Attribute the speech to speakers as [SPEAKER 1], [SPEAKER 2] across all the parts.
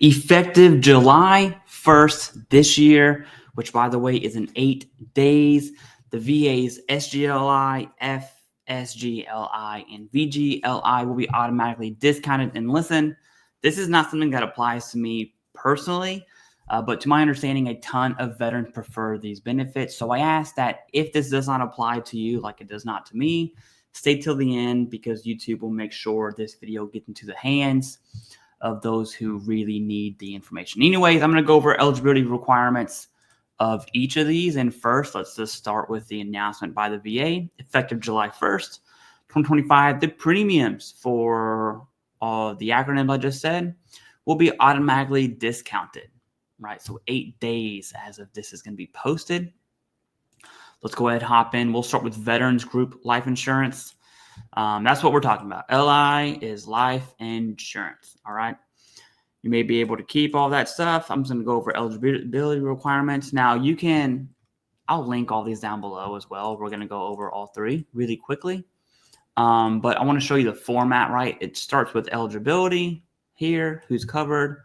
[SPEAKER 1] Effective July 1st this year, which by the way is in 8 days, the VA's SGLI, FSGLI, and VGLI will be automatically discounted. And listen, this is not something that applies to me personally, but to my understanding, a ton of veterans prefer these benefits. So I ask that if this does not apply to you like it does not to me, stay till the end because YouTube will make sure this video gets into the hands of those who really need the information. Anyways, I'm going to go over eligibility requirements of each of these. And first, let's just start with the announcement by the VA. Effective July 1st, 2025, the premiums for all the acronym I just said will be automatically discounted, right? So 8 days as of this is going to be posted. Let's go ahead and hop in. We'll start with Veterans Group Life Insurance. That's what we're talking about. LI is life insurance. All right. You may be able to keep all that stuff. I'm just going to go over eligibility requirements. Now I'll link all these down below as well. We're going to go over all three really quickly. But I want to show you the format, right? It starts with eligibility here, who's covered,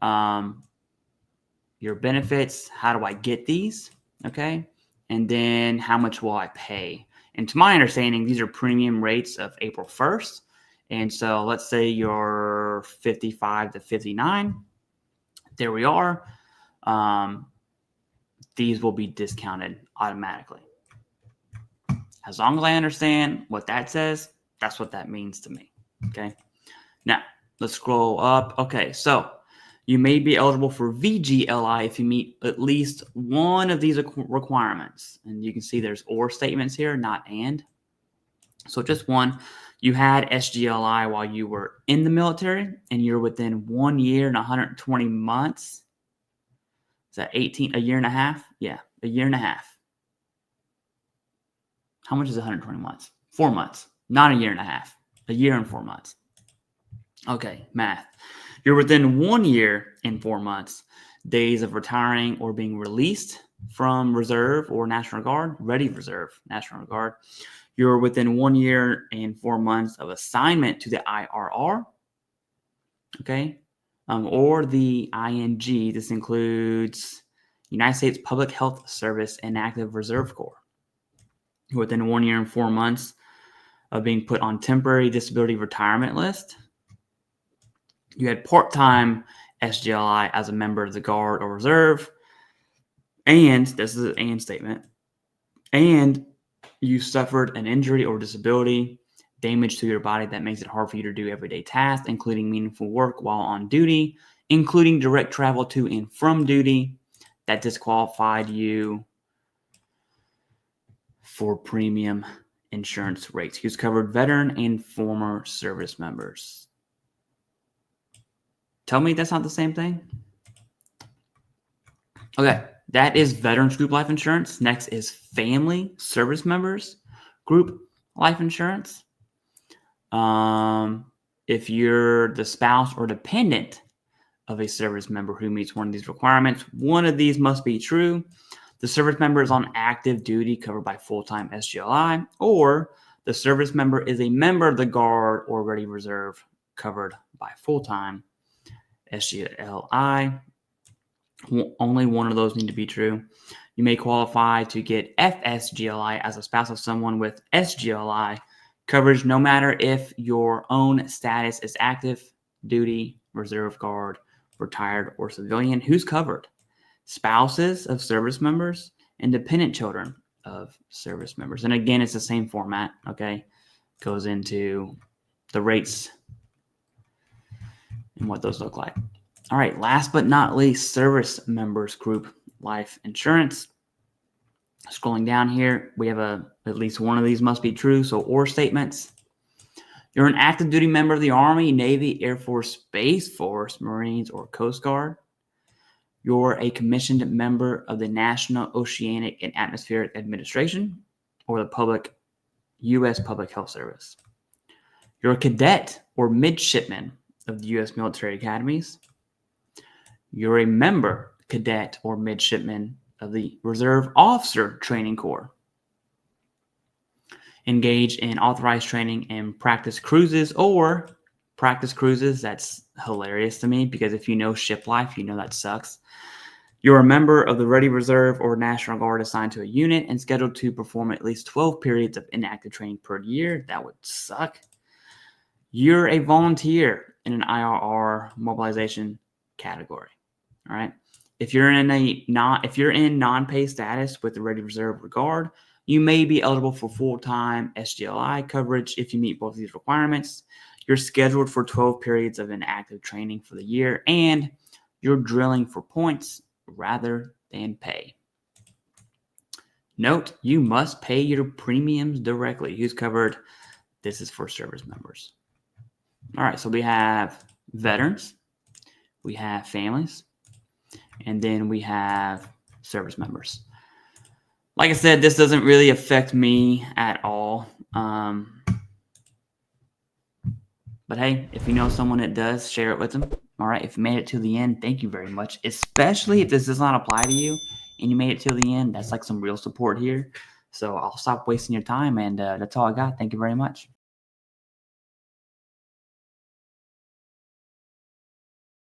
[SPEAKER 1] your benefits, how do I get these? Okay. And then how much will I pay? And to my understanding, these are premium rates of April 1st. And so let's say you're 55 to 59. There we are. These will be discounted automatically. As long as I understand what that says, that's what that means to me. Okay. Now let's scroll up. Okay. So you may be eligible for VGLI if you meet at least one of these requirements. And you can see there's or statements here, not and. So just one. You had SGLI while you were in the military and you're within 1 year and 120 months. Is that 18? A year and a half? Yeah, a year and a half. How much is 120 months? 4 months. Not a year and a half. A year and 4 months. Okay, math. You're within 1 year and 4 months days of retiring or being released from Reserve or National Guard, Ready Reserve, National Guard. You're within 1 year and 4 months of assignment to the IRR, okay, or the ING. This includes United States Public Health Service and Active Reserve Corps. You're within 1 year and 4 months of being put on temporary disability retirement list. You had part-time SGLI as a member of the Guard or Reserve, and this is an and statement, and you suffered an injury or disability, damage to your body that makes it hard for you to do everyday tasks, including meaningful work while on duty, including direct travel to and from duty, that disqualified you for premium insurance rates. Who's covered veteran and former service members. Tell me that's not the same thing. Okay, that is Veterans Group Life Insurance. Next is Family Service Members Group Life Insurance. If you're the spouse or dependent of a service member who meets one of these requirements, one of these must be true. The service member is on active duty covered by full-time SGLI, or the service member is a member of the Guard or Ready Reserve covered by full-time SGLI. Only one of those need to be true. You may qualify to get FSGLI as a spouse of someone with SGLI coverage, no matter if your own status is active duty, reserve guard, retired, or civilian. Who's covered? Spouses of service members and dependent children of service members. And again, it's the same format, okay? Goes into the rates and what those look like. All right, last but not least, Service Members Group Life Insurance. Scrolling down here, we have at least one of these must be true, so or statements. You're an active duty member of the Army, Navy, Air Force, Space Force, Marines, or Coast Guard. You're a commissioned member of the National Oceanic and Atmospheric Administration or the U.S. Public Health Service. You're a cadet or midshipman of the U.S. military academies. You're a member, cadet, or midshipman of the Reserve Officer Training Corps. Engage in authorized training and practice cruises or practice cruises. That's hilarious to me because if you know ship life, you know that sucks. You're a member of the Ready Reserve or National Guard assigned to a unit and scheduled to perform at least 12 periods of inactive training per year. That would suck. You're a volunteer in an IRR mobilization category. All right. If you're in non-pay status with the Ready Reserve or Guard, you may be eligible for full-time SGLI coverage if you meet both of these requirements. You're scheduled for 12 periods of inactive training for the year, and you're drilling for points rather than pay. Note, you must pay your premiums directly. Who's covered? This is for service members. All right, so we have veterans, we have families, and then we have service members. Like I said, this doesn't really affect me at all. But hey, if you know someone that does, share it with them. All right, if you made it to the end, thank you very much. Especially if this does not apply to you and you made it to the end, that's like some real support here. So I'll stop wasting your time, and that's all I got. Thank you very much.